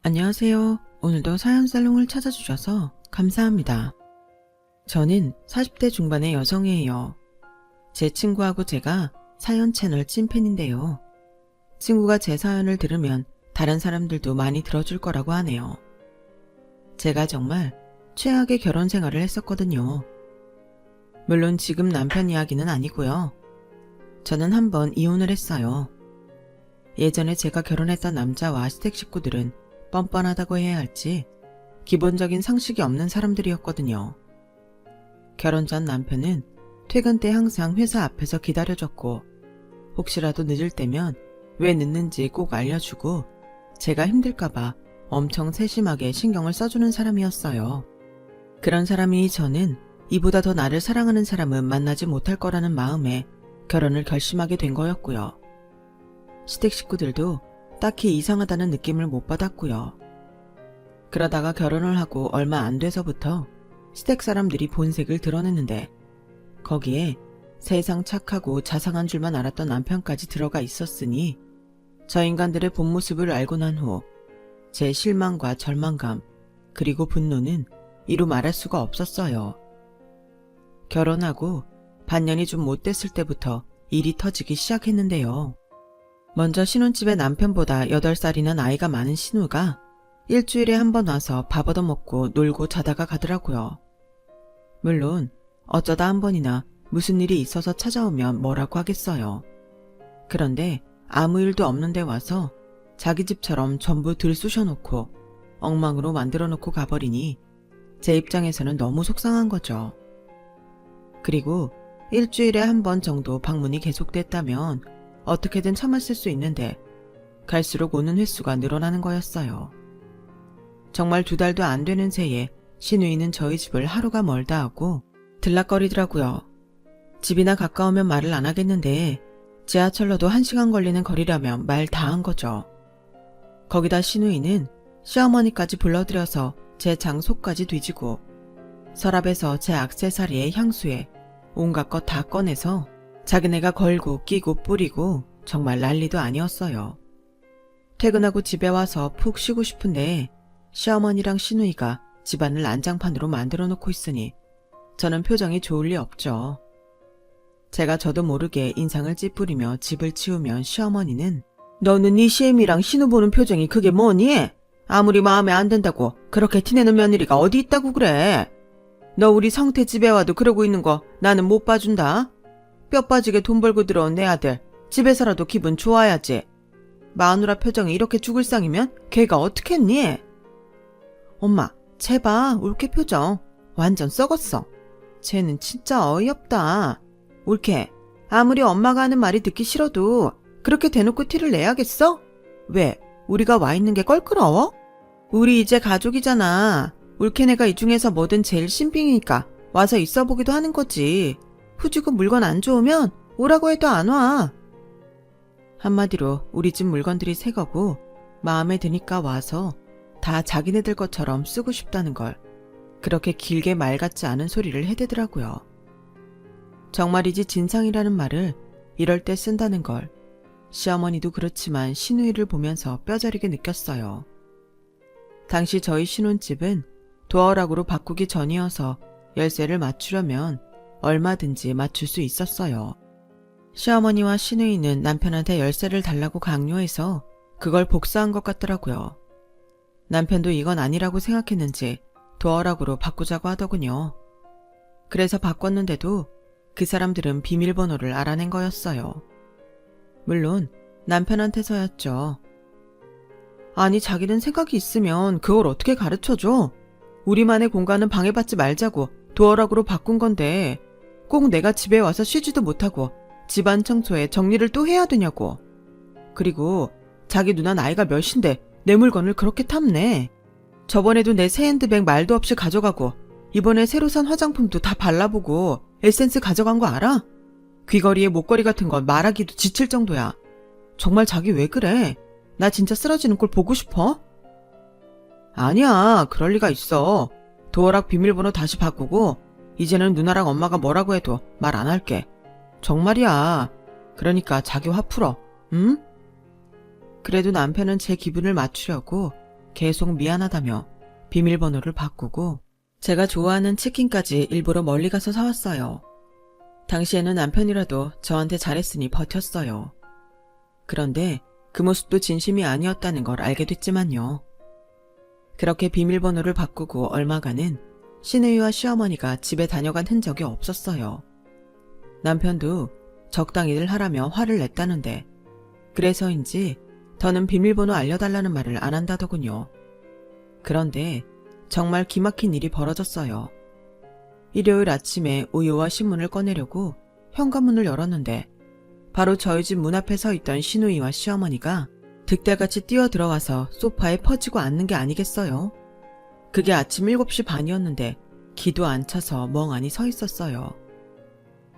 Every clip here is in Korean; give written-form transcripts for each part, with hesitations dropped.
안녕하세요. 오늘도 사연 살롱을 찾아주셔서 감사합니다. 저는 40대 중반의 여성이에요. 제 친구하고 제가 사연 채널 찐팬인데요. 친구가 제 사연을 들으면 다른 사람들도 많이 들어줄 거라고 하네요. 제가 정말 최악의 결혼 생활을 했었거든요. 물론 지금 남편 이야기는 아니고요. 저는 한번 이혼을 했어요. 예전에 제가 결혼했던 남자와 시댁 식구들은 뻔뻔하다고 해야 할지 기본적인 상식이 없는 사람들이었거든요. 결혼 전 남편은 퇴근 때 항상 회사 앞에서 기다려줬고 혹시라도 늦을 때면 왜 늦는지 꼭 알려주고 제가 힘들까봐 엄청 세심하게 신경을 써주는 사람이었어요. 그런 사람이 저는 이보다 더 나를 사랑하는 사람은 만나지 못할 거라는 마음에 결혼을 결심하게 된 거였고요. 시댁 식구들도 딱히 이상하다는 느낌을 못 받았고요. 그러다가 결혼을 하고 얼마 안 돼서부터 시댁 사람들이 본색을 드러냈는데 거기에 세상 착하고 자상한 줄만 알았던 남편까지 들어가 있었으니 저 인간들의 본 모습을 알고 난 후 제 실망과 절망감 그리고 분노는 이루 말할 수가 없었어요. 결혼하고 반년이 좀 못 됐을 때부터 일이 터지기 시작했는데요. 먼저 신혼집에 남편보다 8살이나 나이가 많은 신우가 일주일에 한 번 와서 밥 얻어먹고 놀고 자다가 가더라고요. 물론 어쩌다 한 번이나 무슨 일이 있어서 찾아오면 뭐라고 하겠어요. 그런데 아무 일도 없는데 와서 자기 집처럼 전부 들쑤셔놓고 엉망으로 만들어놓고 가버리니 제 입장에서는 너무 속상한 거죠. 그리고 일주일에 한 번 정도 방문이 계속됐다면 어떻게든 참았을 수 있는데 갈수록 오는 횟수가 늘어나는 거였어요. 정말 2달도 안 되는 새에 시누이는 저희 집을 하루가 멀다 하고 들락거리더라고요. 집이나 가까우면 말을 안 하겠는데 지하철로도 1시간 걸리는 거리라면 말 다 한 거죠. 거기다 시누이는 시어머니까지 불러들여서 제 장소까지 뒤지고 서랍에서 제 액세서리에 향수에 온갖 것 다 꺼내서 자기네가 걸고 끼고 뿌리고 정말 난리도 아니었어요. 퇴근하고 집에 와서 푹 쉬고 싶은데 시어머니랑 시누이가 집안을 난장판으로 만들어 놓고 있으니 저는 표정이 좋을 리 없죠. 제가 저도 모르게 인상을 찌푸리며 집을 치우면 시어머니는 너는 네 시애미랑 신우 보는 표정이 그게 뭐니? 아무리 마음에 안 든다고 그렇게 티내는 며느리가 어디 있다고 그래? 너 우리 성태 집에 와도 그러고 있는 거 나는 못 봐준다. 뼈 빠지게 돈 벌고 들어온 내 아들 집에서라도 기분 좋아야지. 마누라 표정이 이렇게 죽을 상이면 걔가 어떡했니? 엄마 쟤봐 올케 표정 완전 썩었어. 쟤는 진짜 어이없다. 올케 아무리 엄마가 하는 말이 듣기 싫어도 그렇게 대놓고 티를 내야겠어? 왜 우리가 와 있는 게 껄끄러워? 우리 이제 가족이잖아. 올케네가 이 중에서 뭐든 제일 신빙이니까 와서 있어보기도 하는 거지. 후지고 물건 안 좋으면 오라고 해도 안 와. 한마디로 우리 집 물건들이 새 거고 마음에 드니까 와서 다 자기네들 것처럼 쓰고 싶다는 걸 그렇게 길게 말 같지 않은 소리를 해대더라고요. 정말이지 진상이라는 말을 이럴 때 쓴다는 걸 시어머니도 그렇지만 시누이를 보면서 뼈저리게 느꼈어요. 당시 저희 신혼집은 도어락으로 바꾸기 전이어서 열쇠를 맞추려면 얼마든지 맞출 수 있었어요. 시어머니와 시누이는 남편한테 열쇠를 달라고 강요해서 그걸 복사한 것 같더라고요. 남편도 이건 아니라고 생각했는지 도어락으로 바꾸자고 하더군요. 그래서 바꿨는데도 그 사람들은 비밀번호를 알아낸 거였어요. 물론 남편한테서였죠. 아니 자기는 생각이 있으면 그걸 어떻게 가르쳐줘? 우리만의 공간은 방해받지 말자고 도어락으로 바꾼 건데 꼭 내가 집에 와서 쉬지도 못하고 집안 청소에 정리를 또 해야 되냐고. 그리고 자기 누나 나이가 몇인데 내 물건을 그렇게 탐내. 저번에도 내 새 핸드백 말도 없이 가져가고 이번에 새로 산 화장품도 다 발라보고 에센스 가져간 거 알아? 귀걸이에 목걸이 같은 건 말하기도 지칠 정도야. 정말 자기 왜 그래? 나 진짜 쓰러지는 꼴 보고 싶어? 아니야, 그럴 리가 있어. 도어락 비밀번호 다시 바꾸고 이제는 누나랑 엄마가 뭐라고 해도 말 안 할게. 정말이야. 그러니까 자기 화 풀어. 응? 그래도 남편은 제 기분을 맞추려고 계속 미안하다며 비밀번호를 바꾸고 제가 좋아하는 치킨까지 일부러 멀리 가서 사왔어요. 당시에는 남편이라도 저한테 잘했으니 버텼어요. 그런데 그 모습도 진심이 아니었다는 걸 알게 됐지만요. 그렇게 비밀번호를 바꾸고 얼마간은 시누이와 시어머니가 집에 다녀간 흔적이 없었어요. 남편도 적당히들 하라며 화를 냈다는데 그래서인지 더는 비밀번호 알려달라는 말을 안 한다더군요. 그런데 정말 기막힌 일이 벌어졌어요. 일요일 아침에 우유와 신문을 꺼내려고 현관문을 열었는데 바로 저희 집 문 앞에 서 있던 시누이와 시어머니가 득달같이 뛰어들어와서 소파에 퍼지고 앉는 게 아니겠어요? 그게 아침 7시 반이었는데 기도 안 차서 멍하니 서 있었어요.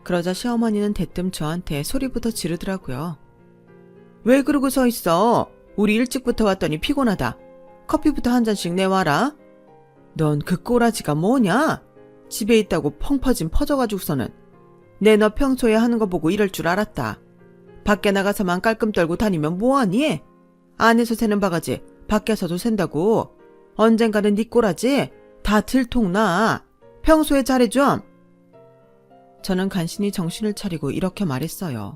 그러자 시어머니는 대뜸 저한테 소리부터 지르더라고요. 왜 그러고 서 있어? 우리 일찍부터 왔더니 피곤하다. 커피부터 한 잔씩 내와라. 넌 그 꼬라지가 뭐냐? 집에 있다고 펑 퍼져가지고서는 내 너 평소에 하는 거 보고 이럴 줄 알았다. 밖에 나가서만 깔끔 떨고 다니면 뭐하니? 안에서 새는 바가지 밖에서도 샌다고. 언젠가는 네 꼬라지 다 들통나. 평소에 잘해 좀. 저는 간신히 정신을 차리고 이렇게 말했어요.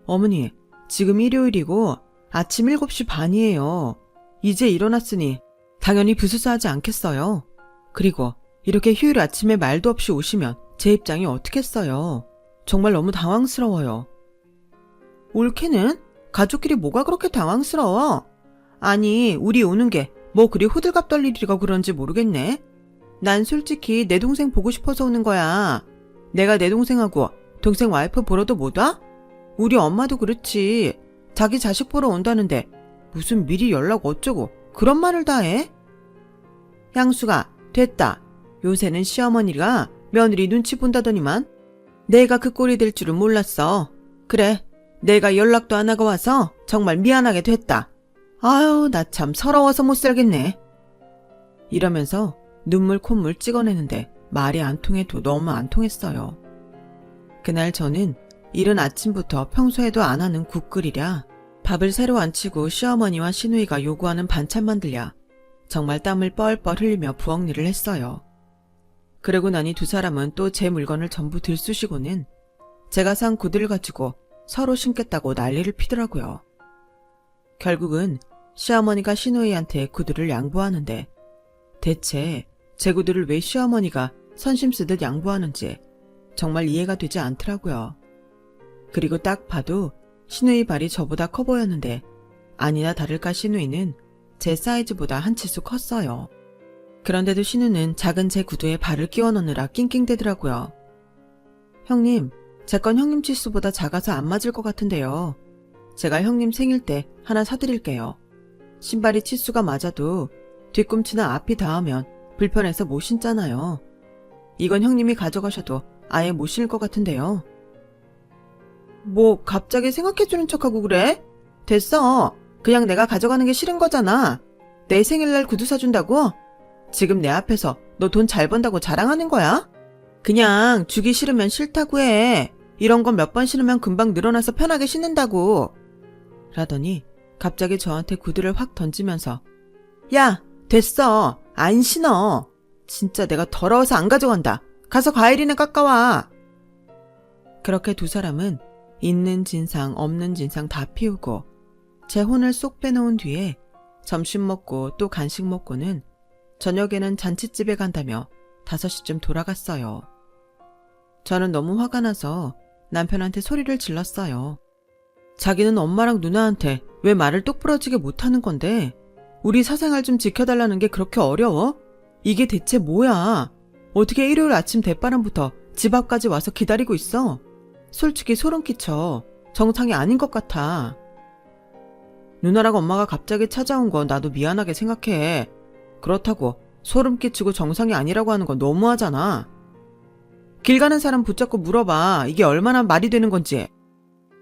어머니, 지금 일요일이고 아침 7시 반이에요. 이제 일어났으니 당연히 부스스하지 않겠어요. 그리고 이렇게 휴일 아침에 말도 없이 오시면 제 입장이 어떻겠어요. 정말 너무 당황스러워요. 옳게는? 가족끼리 뭐가 그렇게 당황스러워? 아니, 우리 오는 게 뭐 그리 호들갑 떨 일이라 그런지 모르겠네. 난 솔직히 내 동생 보고 싶어서 오는 거야. 내가 내 동생하고 동생 와이프 보러도 못 와? 우리 엄마도 그렇지. 자기 자식 보러 온다는데 무슨 미리 연락 어쩌고 그런 말을 다 해? 향수가 됐다. 요새는 시어머니가 며느리 눈치 본다더니만. 내가 그 꼴이 될 줄은 몰랐어. 그래, 내가 연락도 안 하고 와서 정말 미안하게 됐다. 아유, 나 참 서러워서 못 살겠네. 이러면서 눈물 콧물 찍어내는데 말이 안 통해도 너무 안 통했어요. 그날 저는 이른 아침부터 평소에도 안 하는 국 끓이랴, 밥을 새로 안 치고 시어머니와 시누이가 요구하는 반찬 만들랴, 정말 땀을 뻘뻘 흘리며 부엌 일을 했어요. 그러고 나니 두 사람은 또 제 물건을 전부 들쑤시고는 제가 산 구두를 가지고 서로 신겠다고 난리를 피더라고요. 결국은 시어머니가 시누이한테 구두를 양보하는데 대체 제 구두를 왜 시어머니가 선심 쓰듯 양보하는지 정말 이해가 되지 않더라고요. 그리고 딱 봐도 시누이 발이 저보다 커 보였는데 아니나 다를까 시누이는 제 사이즈보다 한 치수 컸어요. 그런데도 시누는 작은 제 구두에 발을 끼워 넣느라 낑낑대더라고요. 형님, 제 건 형님 치수보다 작아서 안 맞을 것 같은데요. 제가 형님 생일 때 하나 사드릴게요. 신발이 치수가 맞아도 뒤꿈치나 앞이 닿으면 불편해서 못 신잖아요. 이건 형님이 가져가셔도 아예 못 신을 것 같은데요. 뭐 갑자기 생각해주는 척하고 그래? 됐어. 그냥 내가 가져가는 게 싫은 거잖아. 내 생일날 구두 사준다고? 지금 내 앞에서 너 돈 잘 번다고 자랑하는 거야? 그냥 주기 싫으면 싫다고 해. 이런 건 몇 번 신으면 금방 늘어나서 편하게 신는다고. 라더니 갑자기 저한테 구두를 확 던지면서 야, 됐어. 안 신어. 진짜 내가 더러워서 안 가져간다. 가서 과일이나 깎아와. 그렇게 두 사람은 있는 진상 없는 진상 다 피우고 제 혼을 쏙 빼놓은 뒤에 점심 먹고 또 간식 먹고는 저녁에는 잔칫집에 간다며 5시쯤 돌아갔어요. 저는 너무 화가 나서 남편한테 소리를 질렀어요. 자기는 엄마랑 누나한테 왜 말을 똑부러지게 못하는 건데 우리 사생활 좀 지켜달라는 게 그렇게 어려워? 이게 대체 뭐야? 어떻게 일요일 아침 대바람부터 집 앞까지 와서 기다리고 있어? 솔직히 소름 끼쳐. 정상이 아닌 것 같아. 누나랑 엄마가 갑자기 찾아온 건 나도 미안하게 생각해. 그렇다고 소름 끼치고 정상이 아니라고 하는 건 너무하잖아. 길 가는 사람 붙잡고 물어봐. 이게 얼마나 말이 되는 건지.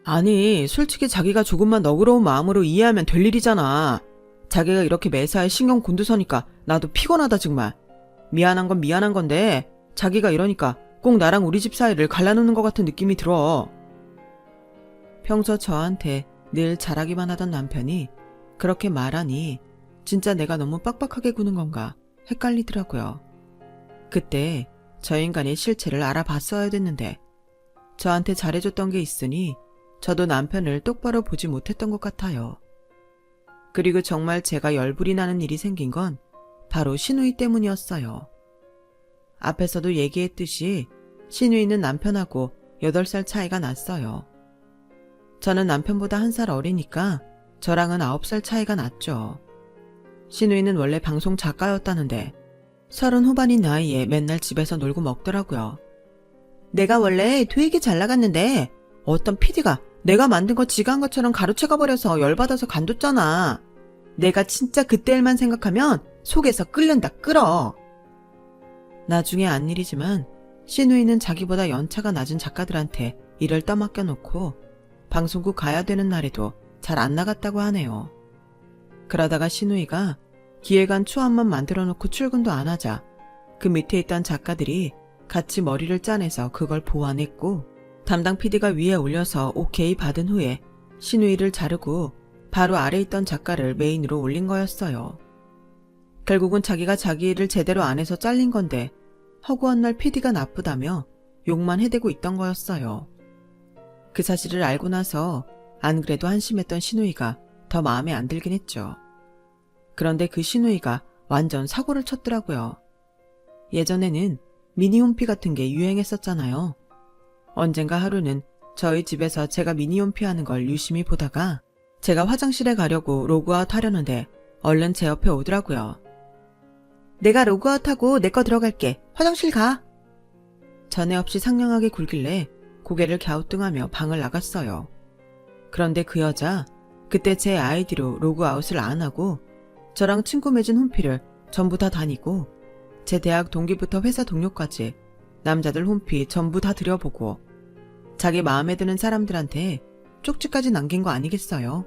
아니, 솔직히 자기가 조금만 너그러운 마음으로 이해하면 될 일이잖아. 자기가 이렇게 매사에 신경 곤두서니까 나도 피곤하다 정말. 미안한 건 미안한 건데 자기가 이러니까 꼭 나랑 우리 집 사이를 갈라놓는 것 같은 느낌이 들어. 평소 저한테 늘 잘하기만 하던 남편이 그렇게 말하니 진짜 내가 너무 빡빡하게 구는 건가 헷갈리더라고요. 그때 저 인간의 실체를 알아봤어야 됐는데 저한테 잘해줬던 게 있으니 저도 남편을 똑바로 보지 못했던 것 같아요. 그리고 정말 제가 열불이 나는 일이 생긴 건 바로 신우이 때문이었어요. 앞에서도 얘기했듯이 신우이는 남편하고 8살 차이가 났어요. 저는 남편보다 1살 어리니까 저랑은 9살 차이가 났죠. 신우이는 원래 방송 작가였다는데 30 후반인 나이에 맨날 집에서 놀고 먹더라고요. 내가 원래 되게 잘 나갔는데 어떤 PD가 내가 만든 거 지가 한 것처럼 가로채가버려서 열받아서 간뒀잖아. 내가 진짜 그때 일만 생각하면 속에서 끓는다 끓어. 나중에 안 일이지만 신우이는 자기보다 연차가 낮은 작가들한테 일을 떠맡겨 놓고 방송국 가야 되는 날에도 잘 안 나갔다고 하네요. 그러다가 신우이가 기획안 초안만 만들어 놓고 출근도 안 하자 그 밑에 있던 작가들이 같이 머리를 짜내서 그걸 보완했고 담당 PD가 위에 올려서 오케이 받은 후에 신우이를 자르고 바로 아래 있던 작가를 메인으로 올린 거였어요. 결국은 자기가 자기 일을 제대로 안 해서 잘린 건데 허구한 날 PD가 나쁘다며 욕만 해대고 있던 거였어요. 그 사실을 알고 나서 안 그래도 한심했던 신우이가 더 마음에 안 들긴 했죠. 그런데 그 신우이가 완전 사고를 쳤더라고요. 예전에는 미니홈피 같은 게 유행했었잖아요. 언젠가 하루는 저희 집에서 제가 미니홈피 하는 걸 유심히 보다가 제가 화장실에 가려고 로그아웃 하려는데 얼른 제 옆에 오더라고요. 내가 로그아웃하고 내 거 들어갈게. 화장실 가. 전에 없이 상냥하게 굴길래 고개를 갸우뚱하며 방을 나갔어요. 그런데 그 여자 그때 제 아이디로 로그아웃을 안 하고 저랑 친구 맺은 홈피를 전부 다 다니고 제 대학 동기부터 회사 동료까지 남자들 홈피 전부 다 들여보고 자기 마음에 드는 사람들한테 쪽지까지 남긴 거 아니겠어요?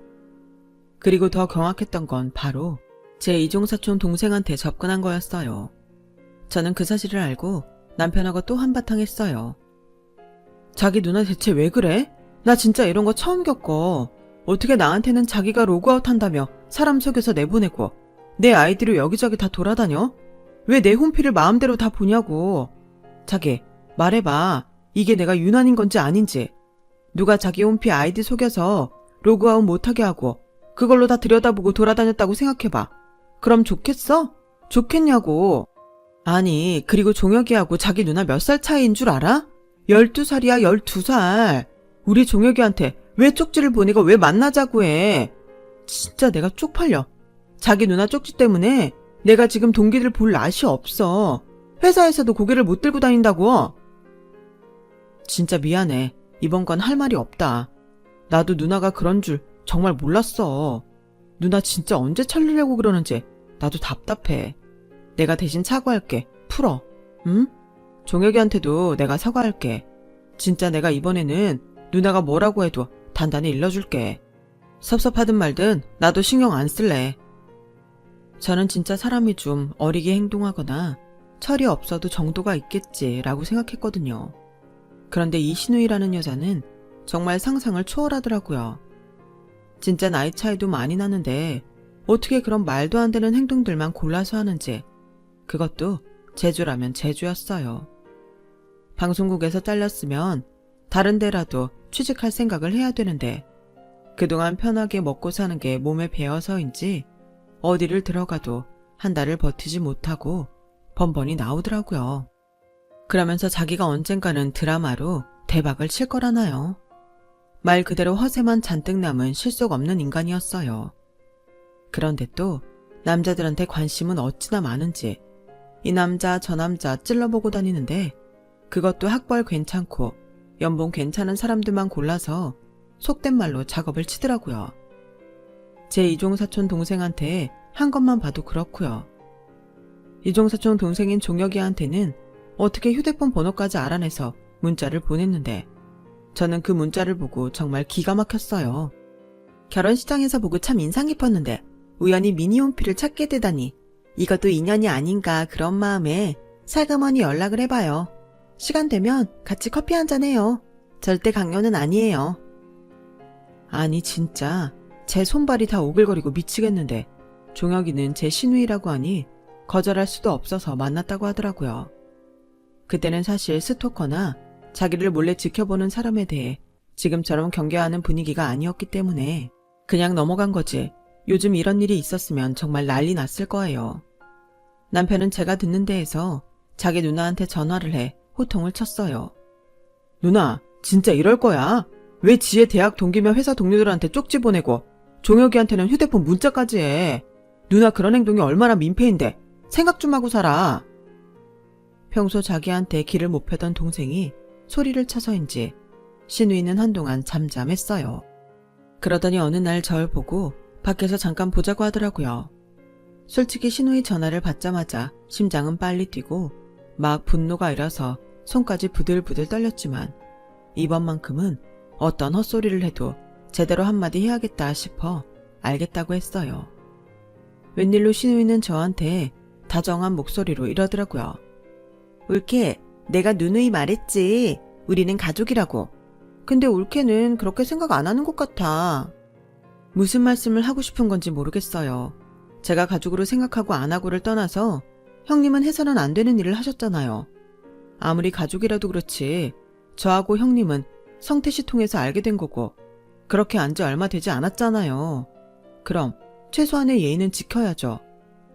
그리고 더 경악했던 건 바로 제 이종사촌 동생한테 접근한 거였어요. 저는 그 사실을 알고 남편하고 또 한바탕 했어요. 자기 누나 대체 왜 그래? 나 진짜 이런 거 처음 겪어. 어떻게 나한테는 자기가 로그아웃 한다며 사람 속여서 내보내고 내 아이디로 여기저기 다 돌아다녀? 왜 내 홈피를 마음대로 다 보냐고. 자기 말해봐. 이게 내가 유난인 건지 아닌지. 누가 자기 홈피 아이디 속여서 로그아웃 못하게 하고 그걸로 다 들여다보고 돌아다녔다고 생각해봐. 그럼 좋겠어? 좋겠냐고. 아니 그리고 종혁이하고 자기 누나 몇 살 차이인 줄 알아? 12살이야 12살. 우리 종혁이한테 왜 쪽지를 보내고 왜 만나자고 해. 진짜 내가 쪽팔려. 자기 누나 쪽지 때문에 내가 지금 동기들 볼 낯이 없어. 회사에서도 고개를 못 들고 다닌다고. 진짜 미안해. 이번 건 할 말이 없다. 나도 누나가 그런 줄 정말 몰랐어. 누나 진짜 언제 철리려고 그러는지 나도 답답해. 내가 대신 사과할게. 풀어. 응? 종혁이한테도 내가 사과할게. 진짜 내가 이번에는 누나가 뭐라고 해도 단단히 일러줄게. 섭섭하든 말든 나도 신경 안 쓸래. 저는 진짜 사람이 좀 어리게 행동하거나 철이 없어도 정도가 있겠지라고 생각했거든요. 그런데 이 신우이라는 여자는 정말 상상을 초월하더라고요. 진짜 나이 차이도 많이 나는데 어떻게 그런 말도 안 되는 행동들만 골라서 하는지 그것도 제주라면 제주였어요. 방송국에서 잘렸으면 다른 데라도 취직할 생각을 해야 되는데 그동안 편하게 먹고 사는 게 몸에 배어서인지 어디를 들어가도 한 달을 버티지 못하고 번번이 나오더라고요. 그러면서 자기가 언젠가는 드라마로 대박을 칠 거라나요? 말 그대로 허세만 잔뜩 남은 실속 없는 인간이었어요. 그런데 또 남자들한테 관심은 어찌나 많은지 이 남자 저 남자 찔러보고 다니는데 그것도 학벌 괜찮고 연봉 괜찮은 사람들만 골라서 속된 말로 작업을 치더라고요. 제 이종사촌 동생한테 한 것만 봐도 그렇고요. 이종사촌 동생인 종혁이한테는 어떻게 휴대폰 번호까지 알아내서 문자를 보냈는데 저는 그 문자를 보고 정말 기가 막혔어요. 결혼식장에서 보고 참 인상 깊었는데 우연히 미니홈피를 찾게 되다니 이것도 인연이 아닌가 그런 마음에 살그머니 연락을 해봐요. 시간 되면 같이 커피 한잔 해요. 절대 강요는 아니에요. 아니 진짜 제 손발이 다 오글거리고 미치겠는데 종혁이는 제 시누이라고 하니 거절할 수도 없어서 만났다고 하더라고요. 그때는 사실 스토커나 자기를 몰래 지켜보는 사람에 대해 지금처럼 경계하는 분위기가 아니었기 때문에 그냥 넘어간 거지. 요즘 이런 일이 있었으면 정말 난리 났을 거예요. 남편은 제가 듣는 데에서 자기 누나한테 전화를 해 호통을 쳤어요. 누나, 진짜 이럴 거야? 왜 지혜 대학 동기며 회사 동료들한테 쪽지 보내고 종혁이한테는 휴대폰 문자까지 해? 누나 그런 행동이 얼마나 민폐인데 생각 좀 하고 살아. 평소 자기한테 길을 못 펴던 동생이 소리를 쳐서인지 시누이는 한동안 잠잠했어요. 그러더니 어느 날 절 보고 밖에서 잠깐 보자고 하더라고요. 솔직히 시누이 전화를 받자마자 심장은 빨리 뛰고 막 분노가 일어서 손까지 부들부들 떨렸지만 이번만큼은 어떤 헛소리를 해도 제대로 한마디 해야겠다 싶어 알겠다고 했어요. 웬일로 시누이는 저한테 다정한 목소리로 이러더라고요. 올케, 내가 누누이 말했지. 우리는 가족이라고. 근데 올케는 그렇게 생각 안 하는 것 같아. 무슨 말씀을 하고 싶은 건지 모르겠어요. 제가 가족으로 생각하고 안 하고를 떠나서 형님은 해서는 안 되는 일을 하셨잖아요. 아무리 가족이라도 그렇지 저하고 형님은 성태씨 통해서 알게 된 거고 그렇게 안 지 얼마 되지 않았잖아요. 그럼 최소한의 예의는 지켜야죠.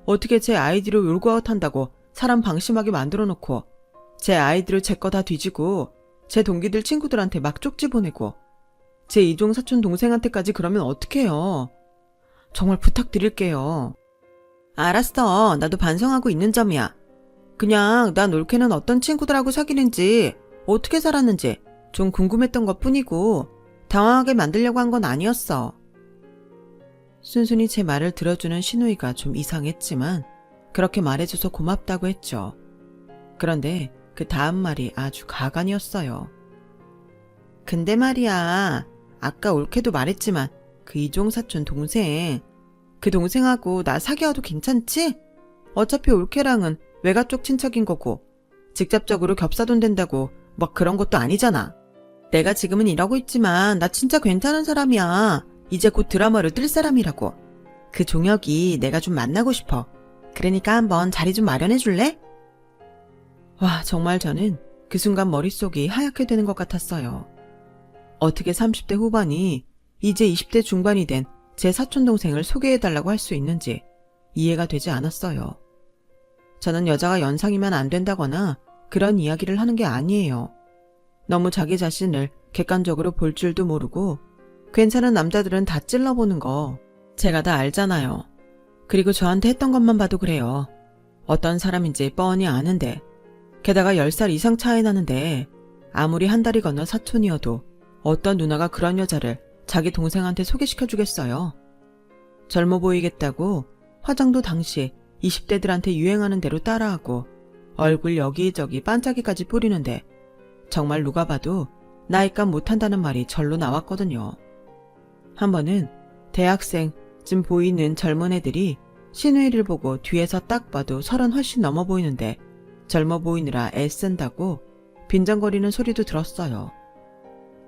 어떻게 제 아이디로 롤고아웃 한다고 사람 방심하게 만들어 놓고 제 아이디로 제 거 다 뒤지고 제 동기들 친구들한테 막 쪽지 보내고 제 이종 사촌 동생한테까지 그러면 어떡해요. 정말 부탁드릴게요. 알았어. 나도 반성하고 있는 점이야. 그냥 난 올케는 어떤 친구들하고 사귀는지 어떻게 살았는지 좀 궁금했던 것뿐이고 당황하게 만들려고 한 건 아니었어. 순순히 제 말을 들어주는 시누이가 좀 이상했지만 그렇게 말해줘서 고맙다고 했죠. 그런데 그 다음 말이 아주 가관이었어요. 근데 말이야, 아까 올케도 말했지만 그 이종사촌 동생, 그 동생하고 나 사귀어도 괜찮지? 어차피 올케랑은 외가 쪽 친척인 거고 직접적으로 겹사돈 된다고 막 그런 것도 아니잖아. 내가 지금은 이러고 있지만 나 진짜 괜찮은 사람이야. 이제 곧 드라마로 뜰 사람이라고. 그 종혁이 내가 좀 만나고 싶어. 그러니까 한번 자리 좀 마련해 줄래? 와, 정말 저는 그 순간 머릿속이 하얗게 되는 것 같았어요. 어떻게 30대 후반이 이제 20대 중반이 된 제 사촌동생을 소개해달라고 할 수 있는지 이해가 되지 않았어요. 저는 여자가 연상이면 안 된다거나 그런 이야기를 하는 게 아니에요. 너무 자기 자신을 객관적으로 볼 줄도 모르고 괜찮은 남자들은 다 찔러보는 거 제가 다 알잖아요. 그리고 저한테 했던 것만 봐도 그래요. 어떤 사람인지 뻔히 아는데 게다가 10살 이상 차이 나는데 아무리 한 달이 건너 사촌이어도 어떤 누나가 그런 여자를 자기 동생한테 소개시켜주겠어요. 젊어 보이겠다고 화장도 당시 20대들한테 유행하는 대로 따라하고 얼굴 여기저기 반짝이까지 뿌리는데 정말 누가 봐도 나이값 못한다는 말이 절로 나왔거든요. 한 번은 대학생쯤 보이는 젊은 애들이 시누이를 보고 뒤에서 딱 봐도 30 훨씬 넘어 보이는데 젊어 보이느라 애쓴다고 빈정거리는 소리도 들었어요.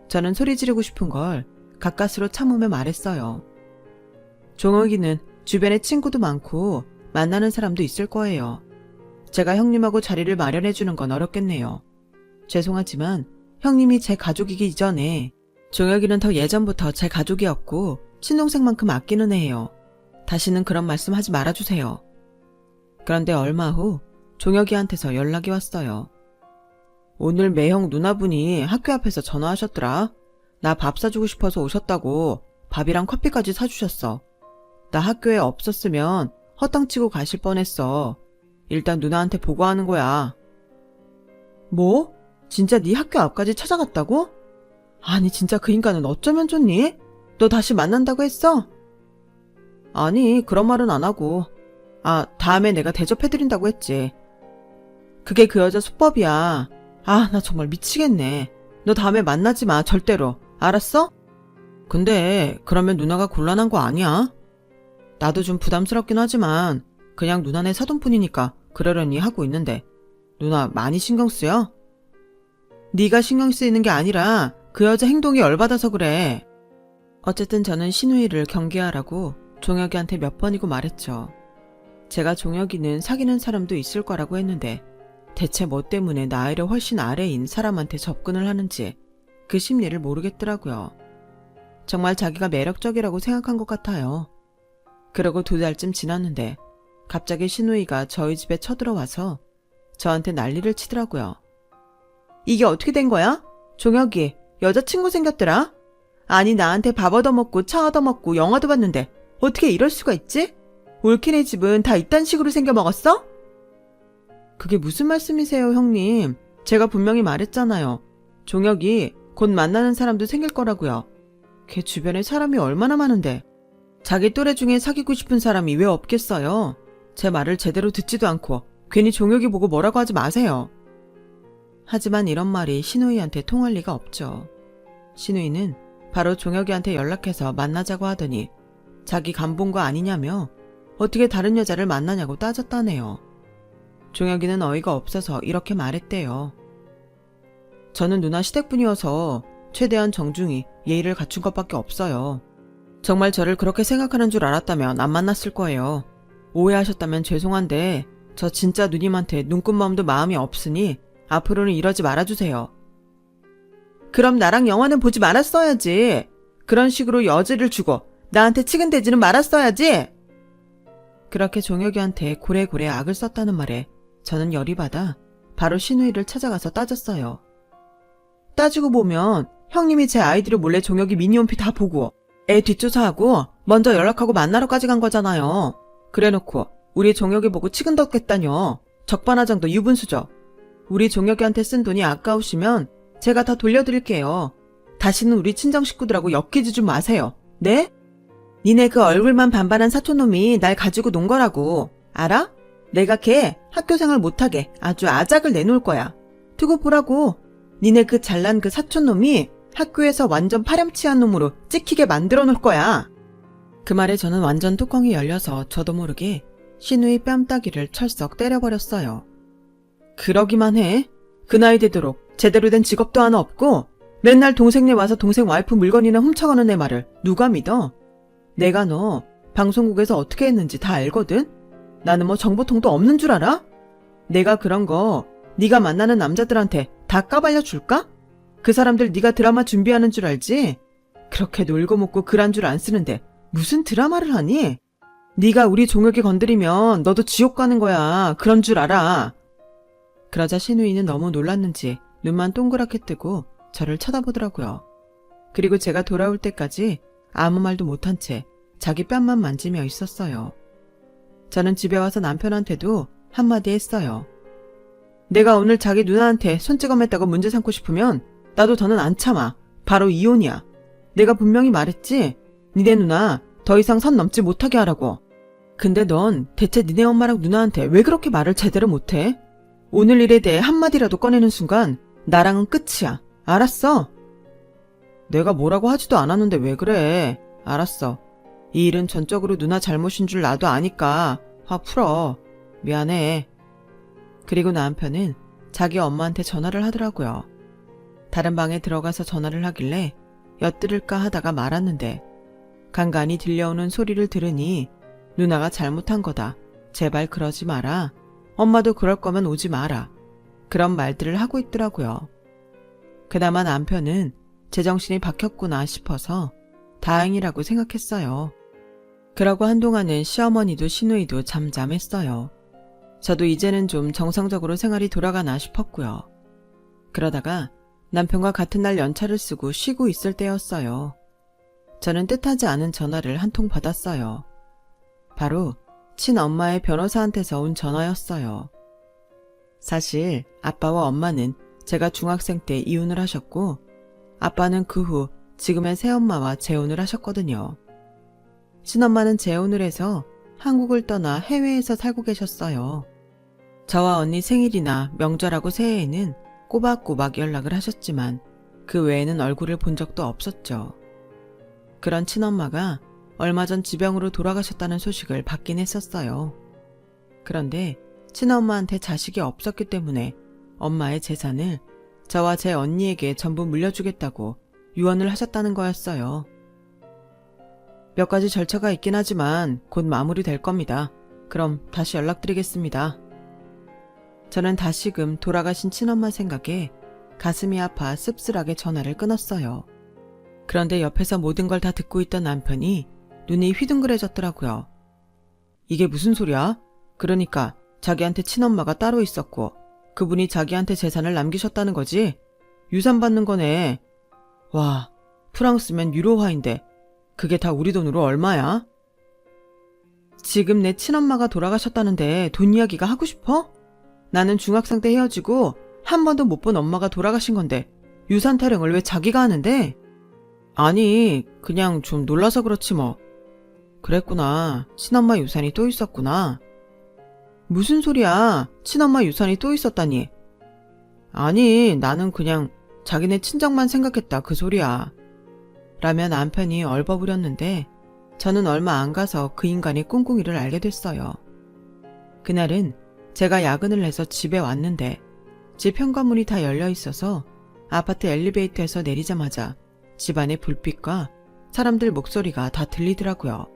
저는 소리 지르고 싶은 걸 가까스로 참으며 말했어요. 종혁이는 주변에 친구도 많고 만나는 사람도 있을 거예요. 제가 형님하고 자리를 마련해주는 건 어렵겠네요. 죄송하지만 형님이 제 가족이기 이전에 종혁이는 더 예전부터 제 가족이었고 친동생만큼 아끼는 애예요. 다시는 그런 말씀 하지 말아주세요. 그런데 얼마 후 종혁이한테서 연락이 왔어요. 오늘 매형 누나분이 학교 앞에서 전화하셨더라. 나 밥 사주고 싶어서 오셨다고 밥이랑 커피까지 사주셨어. 나 학교에 없었으면 헛땅치고 가실 뻔했어. 일단 누나한테 보고하는 거야. 뭐? 진짜 네 학교 앞까지 찾아갔다고? 아니 진짜 그 인간은 어쩌면 좋니? 너 다시 만난다고 했어? 아니 그런 말은 안 하고 다음에 내가 대접해드린다고 했지. 그게 그 여자 수법이야. 나 정말 미치겠네. 너 다음에 만나지 마 절대로. 알았어? 근데 그러면 누나가 곤란한 거 아니야? 나도 좀 부담스럽긴 하지만 그냥 누나네 사돈뿐이니까 그러려니 하고 있는데 누나 많이 신경 쓰여? 네가 신경 쓰이는 게 아니라 그 여자 행동이 열받아서 그래. 어쨌든 저는 시누이를 경계하라고 종혁이한테 몇 번이고 말했죠. 제가 종혁이는 사귀는 사람도 있을 거라고 했는데 대체 뭐 때문에 나이를 훨씬 아래인 사람한테 접근을 하는지 그 심리를 모르겠더라고요. 정말 자기가 매력적이라고 생각한 것 같아요. 그러고 2달쯤 지났는데 갑자기 신우이가 저희 집에 쳐들어와서 저한테 난리를 치더라고요. 이게 어떻게 된 거야? 종혁이 여자친구 생겼더라? 아니 나한테 밥 얻어먹고 차 얻어먹고 영화도 봤는데 어떻게 이럴 수가 있지? 올케네 집은 다 이딴 식으로 생겨먹었어? 그게 무슨 말씀이세요, 형님? 제가 분명히 말했잖아요. 종혁이 곧 만나는 사람도 생길 거라고요. 걔 주변에 사람이 얼마나 많은데 자기 또래 중에 사귀고 싶은 사람이 왜 없겠어요? 제 말을 제대로 듣지도 않고 괜히 종혁이 보고 뭐라고 하지 마세요. 하지만 이런 말이 신우이한테 통할 리가 없죠. 신우이는 바로 종혁이한테 연락해서 만나자고 하더니 자기 간본 거 아니냐며 어떻게 다른 여자를 만나냐고 따졌다네요. 종혁이는 어이가 없어서 이렇게 말했대요. 저는 누나 시댁분이어서 최대한 정중히 예의를 갖춘 것밖에 없어요. 정말 저를 그렇게 생각하는 줄 알았다면 안 만났을 거예요. 오해하셨다면 죄송한데 저 진짜 누님한테 눈꽃마음도 마음이 없으니 앞으로는 이러지 말아주세요. 그럼 나랑 영화는 보지 말았어야지. 그런 식으로 여지를 주고 나한테 치근대지는 말았어야지. 그렇게 종혁이한테 고래고래 악을 썼다는 말에 저는 열이 받아 바로 신우이를 찾아가서 따졌어요. 따지고 보면 형님이 제 아이들을 몰래 종혁이 미니홈피 다 보고 애 뒷조사하고 먼저 연락하고 만나러까지 간 거잖아요. 그래놓고 우리 종혁이 보고 치근덕댔다뇨. 적반하장도 유분수죠. 우리 종혁이한테 쓴 돈이 아까우시면 제가 다 돌려드릴게요. 다시는 우리 친정 식구들하고 엮이지 좀 마세요. 네? 니네 그 얼굴만 반반한 사촌놈이 날 가지고 논 거라고. 알아? 내가 걔 학교생활 못하게 아주 아작을 내놓을 거야. 두고 보라고. 니네 그 잘난 그 사촌놈이 학교에서 완전 파렴치한 놈으로 찍히게 만들어 놓을 거야. 그 말에 저는 완전 뚜껑이 열려서 저도 모르게 신우이 뺨따기를 철썩 때려버렸어요. 그러기만 해. 그 나이 되도록 제대로 된 직업도 하나 없고 맨날 동생네 와서 동생 와이프 물건이나 훔쳐가는 애 말을 누가 믿어? 내가 너 방송국에서 어떻게 했는지 다 알거든? 나는 뭐 정보통도 없는 줄 알아? 내가 그런 거 네가 만나는 남자들한테 다 까발려 줄까? 그 사람들 네가 드라마 준비하는 줄 알지? 그렇게 놀고 먹고 글 한 줄 안 쓰는데 무슨 드라마를 하니? 네가 우리 종혁이 건드리면 너도 지옥 가는 거야. 그런 줄 알아. 그러자 신우이는 너무 놀랐는지 눈만 동그랗게 뜨고 저를 쳐다보더라고요. 그리고 제가 돌아올 때까지 아무 말도 못한 채 자기 뺨만 만지며 있었어요. 저는 집에 와서 남편한테도 한마디 했어요. 내가 오늘 자기 누나한테 손찌검했다고 문제 삼고 싶으면 나도 더는 안 참아. 바로 이혼이야. 내가 분명히 말했지? 니네 누나 더 이상 선 넘지 못하게 하라고. 근데 넌 대체 니네 엄마랑 누나한테 왜 그렇게 말을 제대로 못해? 오늘 일에 대해 한마디라도 꺼내는 순간 나랑은 끝이야. 알았어? 내가 뭐라고 하지도 않았는데 왜 그래? 알았어. 이 일은 전적으로 누나 잘못인 줄 나도 아니까 화 풀어. 미안해. 그리고 남편은 자기 엄마한테 전화를 하더라고요. 다른 방에 들어가서 전화를 하길래 엿들을까 하다가 말았는데 간간히 들려오는 소리를 들으니 누나가 잘못한 거다. 제발 그러지 마라. 엄마도 그럴 거면 오지 마라. 그런 말들을 하고 있더라고요. 그나마 남편은 제정신이 박혔구나 싶어서 다행이라고 생각했어요. 그러고 한동안은 시어머니도 신우이도 잠잠했어요. 저도 이제는 좀 정상적으로 생활이 돌아가나 싶었고요. 그러다가 남편과 같은 날 연차를 쓰고 쉬고 있을 때였어요. 저는 뜻하지 않은 전화를 한 통 받았어요. 바로 친엄마의 변호사한테서 온 전화였어요. 사실 아빠와 엄마는 제가 중학생 때 이혼을 하셨고 아빠는 그 후 지금의 새엄마와 재혼을 하셨거든요. 친엄마는 재혼을 해서 한국을 떠나 해외에서 살고 계셨어요. 저와 언니 생일이나 명절하고 새해에는 꼬박꼬박 연락을 하셨지만 그 외에는 얼굴을 본 적도 없었죠. 그런 친엄마가 얼마 전 지병으로 돌아가셨다는 소식을 받긴 했었어요. 그런데 친엄마한테 자식이 없었기 때문에 엄마의 재산을 저와 제 언니에게 전부 물려주겠다고 유언을 하셨다는 거였어요. 몇 가지 절차가 있긴 하지만 곧 마무리될 겁니다. 그럼 다시 연락드리겠습니다. 저는 다시금 돌아가신 친엄마 생각에 가슴이 아파 씁쓸하게 전화를 끊었어요. 그런데 옆에서 모든 걸 다 듣고 있던 남편이 눈이 휘둥그레졌더라고요. 이게 무슨 소리야? 그러니까 자기한테 친엄마가 따로 있었고 그분이 자기한테 재산을 남기셨다는 거지? 유산 받는 거네. 와, 프랑스면 유로화인데 그게 다 우리 돈으로 얼마야? 지금 내 친엄마가 돌아가셨다는데 돈 이야기가 하고 싶어? 나는 중학생 때 헤어지고 한 번도 못 본 엄마가 돌아가신 건데 유산 타령을 왜 자기가 하는데? 아니, 그냥 좀 놀라서 그렇지 뭐. 그랬구나. 친엄마 유산이 또 있었구나. 무슨 소리야? 친엄마 유산이 또 있었다니. 아니, 나는 그냥 자기네 친정만 생각했다 그 소리야. 라며 남편이 얼버무렸는데 저는 얼마 안 가서 그 인간의 꿍꿍이를 알게 됐어요. 그날은 제가 야근을 해서 집에 왔는데 집 현관문이 다 열려 있어서 아파트 엘리베이터에서 내리자마자 집안의 불빛과 사람들 목소리가 다 들리더라고요.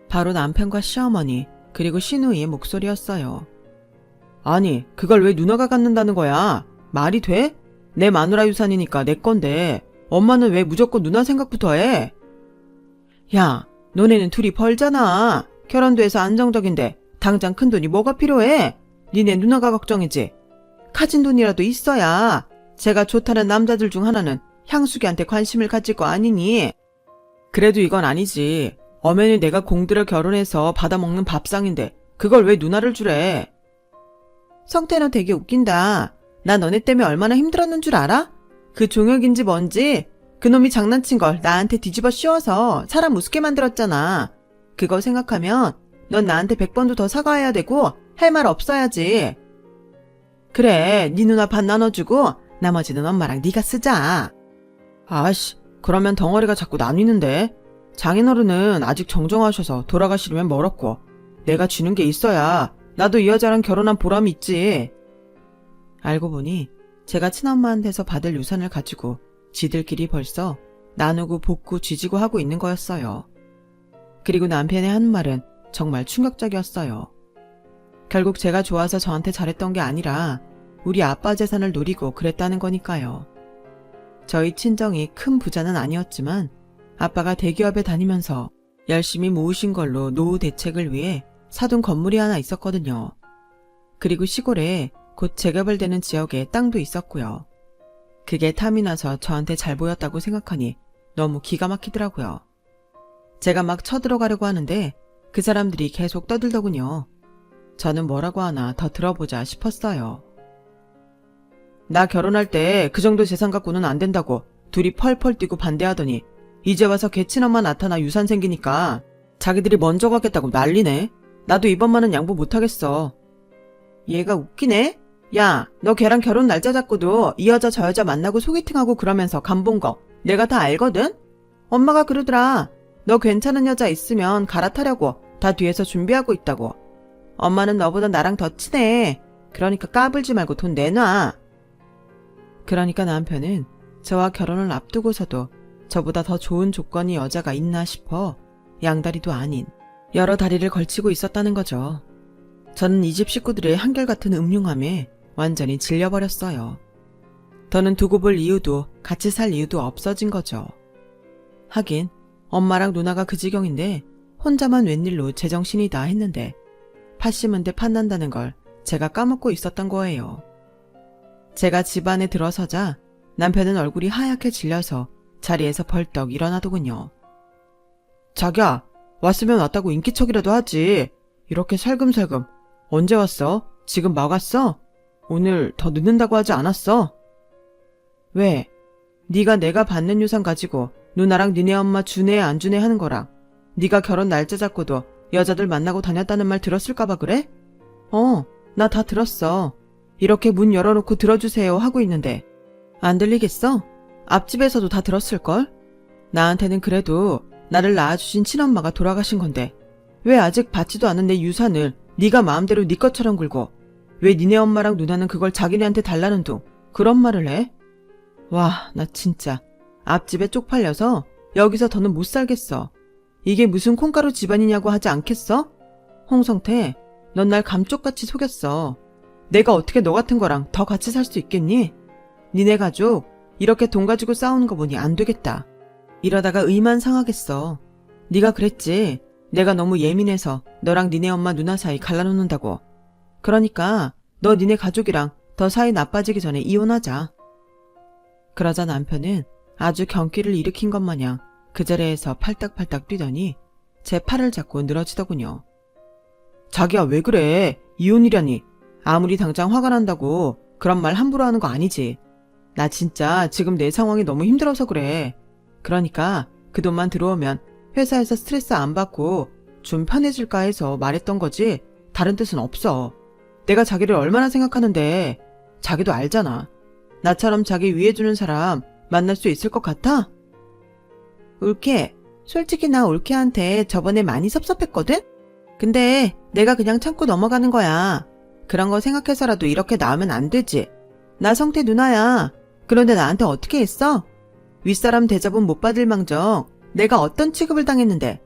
바로 남편과 시어머니 그리고 시누이의 목소리였어요. 아니, 그걸 왜 누나가 갖는다는 거야? 말이 돼? 내 마누라 유산이니까 내 건데 엄마는 왜 무조건 누나 생각부터 해? 야, 너네는 둘이 벌잖아. 결혼도 해서 안정적인데 당장 큰돈이 뭐가 필요해? 니네 누나가 걱정이지. 가진 돈이라도 있어야 제가 좋다는 남자들 중 하나는 향수기한테 관심을 가질 거 아니니? 그래도 이건 아니지. 엄연히 내가 공들여 결혼해서 받아먹는 밥상인데 그걸 왜 누나를 주래? 성태는 되게 웃긴다. 나 너네 때문에 얼마나 힘들었는 줄 알아? 그 종혁인지 뭔지 그놈이 장난친 걸 나한테 뒤집어 씌워서 사람 우습게 만들었잖아. 그거 생각하면 넌 나한테 100번도 더 사과해야 되고 할 말 없어야지. 그래, 네 누나 반 나눠주고 나머지는 엄마랑 네가 쓰자. 아씨, 그러면 덩어리가 자꾸 나뉘는데. 장인어른은 아직 정정하셔서 돌아가시려면 멀었고 내가 쥐는 게 있어야 나도 이 여자랑 결혼한 보람이 있지. 알고 보니 제가 친엄마한테서 받을 유산을 가지고 지들끼리 벌써 나누고 볶고 쥐지고 하고 있는 거였어요. 그리고 남편의 하는 말은 정말 충격적이었어요. 결국 제가 좋아서 저한테 잘했던 게 아니라 우리 아빠 재산을 노리고 그랬다는 거니까요. 저희 친정이 큰 부자는 아니었지만 아빠가 대기업에 다니면서 열심히 모으신 걸로 노후 대책을 위해 사둔 건물이 하나 있었거든요. 그리고 시골에 곧 재개발되는 지역에 땅도 있었고요. 그게 탐이 나서 저한테 잘 보였다고 생각하니 너무 기가 막히더라고요. 제가 막 쳐들어가려고 하는데 그 사람들이 계속 떠들더군요. 저는 뭐라고 하나 더 들어보자 싶었어요. 나 결혼할 때 그 정도 재산 갖고는 안 된다고 둘이 펄펄 뛰고 반대하더니 이제 와서 개친엄마 나타나 유산 생기니까 자기들이 먼저 가겠다고 난리네. 나도 이번만은 양보 못하겠어. 얘가 웃기네? 야, 너 걔랑 결혼 날짜 잡고도 이 여자 저 여자 만나고 소개팅하고 그러면서 간 본 거 내가 다 알거든? 엄마가 그러더라. 너 괜찮은 여자 있으면 갈아타려고 다 뒤에서 준비하고 있다고. 엄마는 너보다 나랑 더 친해. 그러니까 까불지 말고 돈 내놔. 그러니까 남편은 저와 결혼을 앞두고서도 저보다 더 좋은 조건이 여자가 있나 싶어 양다리도 아닌 여러 다리를 걸치고 있었다는 거죠. 저는 이 집 식구들의 한결같은 음흉함에 완전히 질려버렸어요. 더는 두고 볼 이유도 같이 살 이유도 없어진 거죠. 하긴 엄마랑 누나가 그 지경인데 혼자만 웬일로 제정신이다 했는데 팥심은데 팥난다는 걸 제가 까먹고 있었던 거예요. 제가 집 안에 들어서자 남편은 얼굴이 하얗게 질려서 자리에서 벌떡 일어나더군요. 자기야, 왔으면 왔다고 인기척이라도 하지. 이렇게 살금살금. 언제 왔어? 지금 막 왔어? 오늘 더 늦는다고 하지 않았어? 왜? 네가 내가 받는 유산 가지고 누나랑 니네 엄마 주네 안 주네 하는 거랑 네가 결혼 날짜 잡고도 여자들 만나고 다녔다는 말 들었을까봐 그래? 나 다 들었어. 이렇게 문 열어놓고 들어주세요 하고 있는데 안 들리겠어? 앞집에서도 다 들었을걸? 나한테는 그래도 나를 낳아주신 친엄마가 돌아가신 건데 왜 아직 받지도 않은 내 유산을 네가 마음대로 네 것처럼 굴고 왜 니네 엄마랑 누나는 그걸 자기네한테 달라는 둥 그런 말을 해? 와, 나 진짜 앞집에 쪽팔려서 여기서 더는 못 살겠어. 이게 무슨 콩가루 집안이냐고 하지 않겠어? 홍성태, 넌 날 감쪽같이 속였어. 내가 어떻게 너 같은 거랑 더 같이 살 수 있겠니? 니네 가족 이렇게 돈 가지고 싸우는 거 보니 안 되겠다. 이러다가 의만 상하겠어. 네가 그랬지. 내가 너무 예민해서 너랑 니네 엄마 누나 사이 갈라놓는다고. 그러니까 너 니네 가족이랑 더 사이 나빠지기 전에 이혼하자. 그러자 남편은 아주 경기를 일으킨 것 마냥 그 자리에서 팔딱팔딱 뛰더니 제 팔을 잡고 늘어지더군요. 자기야 왜 그래? 이혼이라니. 아무리 당장 화가 난다고 그런 말 함부로 하는 거 아니지. 나 진짜 지금 내 상황이 너무 힘들어서 그래. 그러니까 그 돈만 들어오면 회사에서 스트레스 안 받고 좀 편해질까 해서 말했던 거지 다른 뜻은 없어. 내가 자기를 얼마나 생각하는데 자기도 알잖아. 나처럼 자기 위해주는 사람 만날 수 있을 것 같아? 올케, 솔직히 나 올케한테 저번에 많이 섭섭했거든? 근데 내가 그냥 참고 넘어가는 거야. 그런 거 생각해서라도 이렇게 나오면 안 되지. 나 성태 누나야. 그런데 나한테 어떻게 했어? 윗사람 대접은 못 받을 망정 내가 어떤 취급을 당했는데.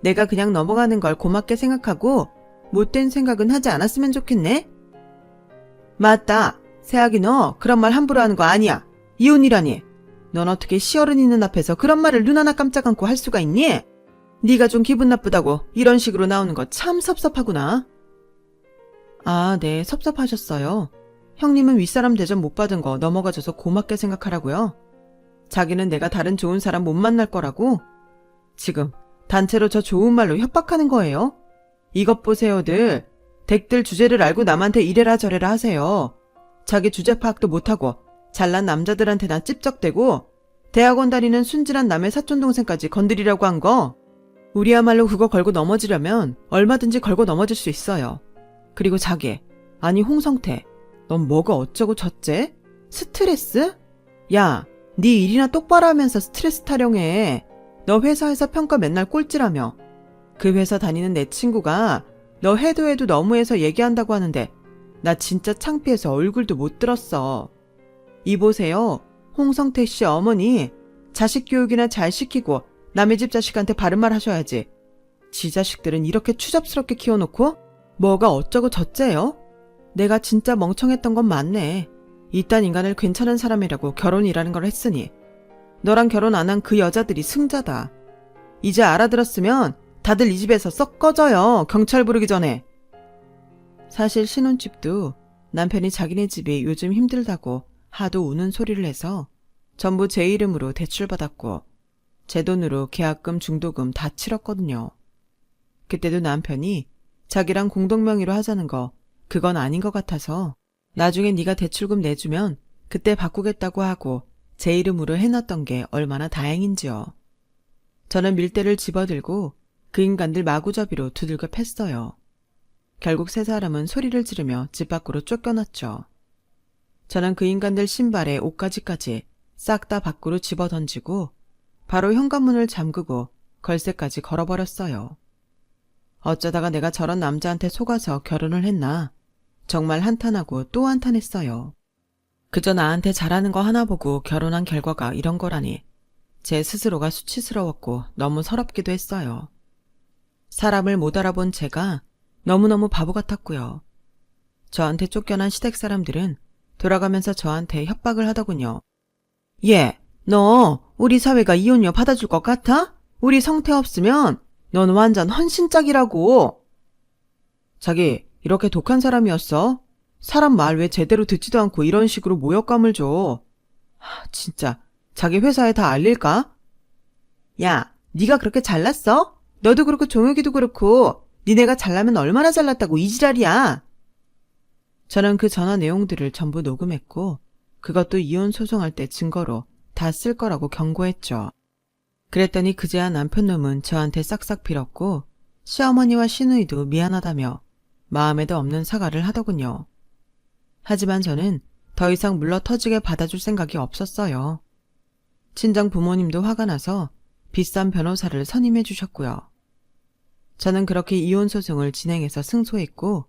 내가 그냥 넘어가는 걸 고맙게 생각하고 못된 생각은 하지 않았으면 좋겠네? 맞다. 세학이 너 그런 말 함부로 하는 거 아니야. 이혼이라니. 넌 어떻게 시어른 있는 앞에서 그런 말을 눈 하나 깜짝 않고 할 수가 있니? 네가 좀 기분 나쁘다고 이런 식으로 나오는 거 참 섭섭하구나. 아, 네, 섭섭하셨어요. 형님은 윗사람 대접 못 받은 거 넘어가줘서 고맙게 생각하라고요. 자기는 내가 다른 좋은 사람 못 만날 거라고? 지금 단체로 저 좋은 말로 협박하는 거예요? 이것 보세요들. 댁들 주제를 알고 남한테 이래라 저래라 하세요. 자기 주제 파악도 못하고 잘난 남자들한테나 찝쩍대고 대학원 다니는 순진한 남의 사촌동생까지 건드리라고 한 거. 우리야말로 그거 걸고 넘어지려면 얼마든지 걸고 넘어질 수 있어요. 그리고 자기, 아니 홍성태, 넌 뭐가 어쩌고 저째? 스트레스? 야, 네 일이나 똑바로 하면서 스트레스 타령해. 너 회사에서 평가 맨날 꼴찌라며. 그 회사 다니는 내 친구가 너 해도 너무해서 얘기한다고 하는데 나 진짜 창피해서 얼굴도 못 들었어. 이보세요. 홍성태 씨 어머니 자식 교육이나 잘 시키고 남의 집 자식한테 바른 말 하셔야지. 지 자식들은 이렇게 추잡스럽게 키워놓고 뭐가 어쩌고 저째요? 내가 진짜 멍청했던 건 맞네. 이딴 인간을 괜찮은 사람이라고 결혼이라는 걸 했으니. 너랑 결혼 안 한 그 여자들이 승자다. 이제 알아들었으면 다들 이 집에서 썩 꺼져요. 경찰 부르기 전에. 사실 신혼집도 남편이 자기네 집이 요즘 힘들다고 하도 우는 소리를 해서 전부 제 이름으로 대출받았고 제 돈으로 계약금 중도금 다 치렀거든요. 그때도 남편이 자기랑 공동명의로 하자는 거 그건 아닌 것 같아서 나중에 네가 대출금 내주면 그때 바꾸겠다고 하고 제 이름으로 해놨던 게 얼마나 다행인지요. 저는 밀대를 집어들고 그 인간들 마구잡이로 두들겨 팼어요. 결국 세 사람은 소리를 지르며 집 밖으로 쫓겨났죠. 저는 그 인간들 신발에 옷가지까지 싹 다 밖으로 집어던지고 바로 현관문을 잠그고 걸쇠까지 걸어버렸어요. 어쩌다가 내가 저런 남자한테 속아서 결혼을 했나. 정말 한탄하고 또 한탄했어요. 그저 나한테 잘하는 거 하나 보고 결혼한 결과가 이런 거라니 제 스스로가 수치스러웠고 너무 서럽기도 했어요. 사람을 못 알아본 제가 너무너무 바보 같았고요. 저한테 쫓겨난 시댁 사람들은 돌아가면서 저한테 협박을 하더군요. 얘, 너 우리 사회가 이혼녀 받아줄 것 같아? 우리 성태 없으면 넌 완전 헌신짝이라고. 자기 이렇게 독한 사람이었어? 사람 말 왜 제대로 듣지도 않고 이런 식으로 모욕감을 줘. 진짜 자기 회사에 다 알릴까? 야, 네가 그렇게 잘났어? 너도 그렇고 종혁이도 그렇고 니네가 잘나면 얼마나 잘났다고 이 지랄이야. 저는 그 전화 내용들을 전부 녹음했고 그것도 이혼 소송할 때 증거로 다 쓸 거라고 경고했죠. 그랬더니 그제야 남편놈은 저한테 싹싹 빌었고 시어머니와 시누이도 미안하다며 마음에도 없는 사과를 하더군요. 하지만 저는 더 이상 물러터지게 받아줄 생각이 없었어요. 친정 부모님도 화가 나서 비싼 변호사를 선임해 주셨고요. 저는 그렇게 이혼 소송을 진행해서 승소했고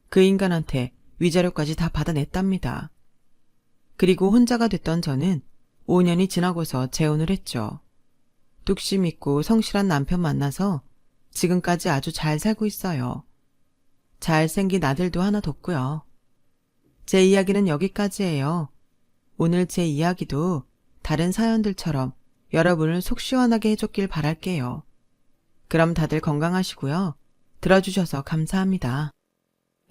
그 인간한테 위자료까지 다 받아냈답니다. 그리고 혼자가 됐던 저는 5년이 지나고서 재혼을 했죠. 뚝심 있고 성실한 남편 만나서 지금까지 아주 잘 살고 있어요. 잘생긴 아들도 하나 뒀고요. 제 이야기는 여기까지예요. 오늘 제 이야기도 다른 사연들처럼 여러분을 속 시원하게 해줬길 바랄게요. 그럼 다들 건강하시고요. 들어주셔서 감사합니다.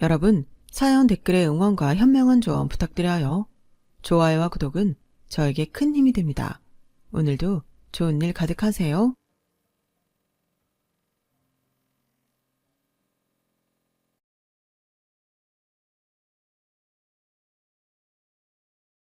여러분, 사연 댓글에 응원과 현명한 조언 부탁드려요. 좋아요와 구독은 저에게 큰 힘이 됩니다. 오늘도 좋은 일 가득하세요.